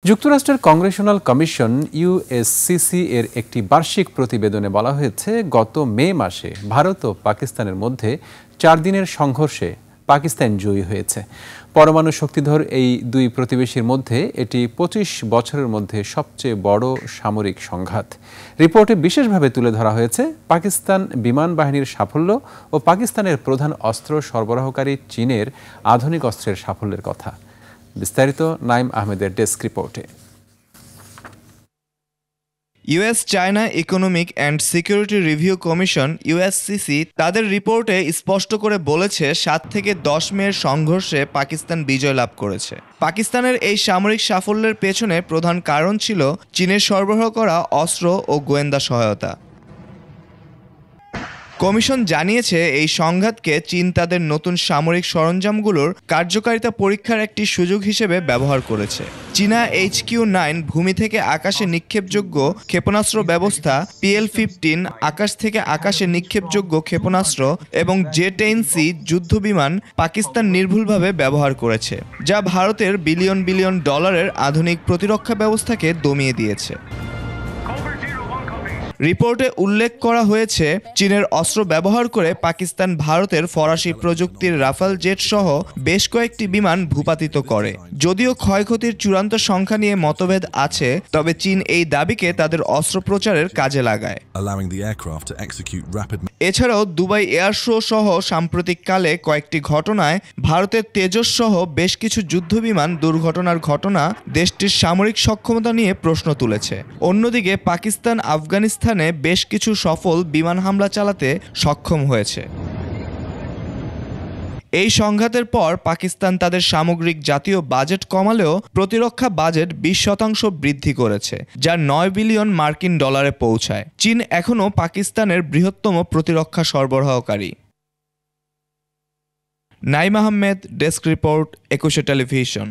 যুক্তরাষ্ট্রের Congressional commission ইউএসসিসি এর একটি বার্ষিক প্রতিবেদনে বলা হয়েছে, গত মে মাসে ভারত ও পাকিস্তানের মধ্যে 4 দিনের সংঘর্ষে পাকিস্তান জয়ী হয়েছে। পরমাণু শক্তিধর এই দুই প্রতিবেশীর মধ্যে এটি 25 বছরের মধ্যে সবচেয়ে বড় সামরিক সংঘাত। রিপোর্টে বিশেষভাবে তুলে ধরা হয়েছে পাকিস্তান বিমান বাহিনীর সাফল্য ও পাকিস্তানের প্রধান অস্ত্র সরবরাহকারী চীনের আধুনিক অস্ত্রের সাফল্যের কথা। বিস্তারিত নাইম আহমেদের ডেস্ক রিপোর্টে। US China economic and security review commission USCC তাদের রিপোর্টে স্পষ্ট করে বলেছে 7 থেকে 10 মের সংঘর্ষে পাকিস্তান বিজয় লাভ করেছে। পাকিস্তানের এই সামরিক সাফল্যের পেছনে প্রধান কারণ ছিল চীনের সরবরাহ করা অস্ত্র ও গোয়েন্দা সহায়তা। কমিশন জানিয়েছে, এই সংঘাতকে চীন তাদের নতুন সামরিক সরঞ্জামগুলোর কার্যকারিতা পরীক্ষার একটি সুযোগ হিসেবে ব্যবহার করেছে। চীনা HQ-9 ভূমি থেকে আকাশে নিক্ষেপযোগ্য ক্ষেপণাস্ত্র ব্যবস্থা, PL-15 আকাশ থেকে আকাশে নিক্ষেপযোগ্য ক্ষেপণাস্ত্র এবং J-10C যুদ্ধবিমান পাকিস্তান নির্ভুলভাবে ব্যবহার করেছে, যা ভারতের বিলিয়ন বিলিয়ন ডলারের আধুনিক প্রতিরক্ষা ব্যবস্থাকে দমিয়ে দিয়েছে। রিপোর্টে উল্লেখ করা হয়েছে, চীনের অস্ত্র ব্যবহার করে পাকিস্তান ভারতের ফরাসি প্রযুক্তির রাফাল জেট সহ বেশ কয়েকটি বিমান ভূপাতিত করে। যদিও ক্ষয়ক্ষতির চূড়ান্ত সংখ্যা নিয়ে মতভেদ আছে, তবে চীন এই দাবিকে তাদের অস্ত্র প্রচারের কাজে লাগায়। এছাড়াও দুবাই এয়ার শো সহ সাম্প্রতিককালে কয়েকটি ঘটনায় ভারতের তেজস সহ বেশ কিছু যুদ্ধবিমান দুর্ঘটনার ঘটনা দেশটির সামরিক সক্ষমতা নিয়ে প্রশ্ন তুলেছে। অন্যদিকে পাকিস্তান আফগানিস্তানে বেশ কিছু সফল বিমান হামলা চালাতে সক্ষম হয়েছে। এই সংঘাতের পর পাকিস্তান তাদের সামগ্রিক জাতীয় বাজেট কমালেও প্রতিরক্ষা বাজেট 20% বৃদ্ধি করেছে, যা 9 বিলিয়ন মার্কিন ডলারে পৌঁছায়। চীন এখনও পাকিস্তানের বৃহত্তম প্রতিরক্ষা সরবরাহকারী। Naim Ahmed, desk report, 21 television.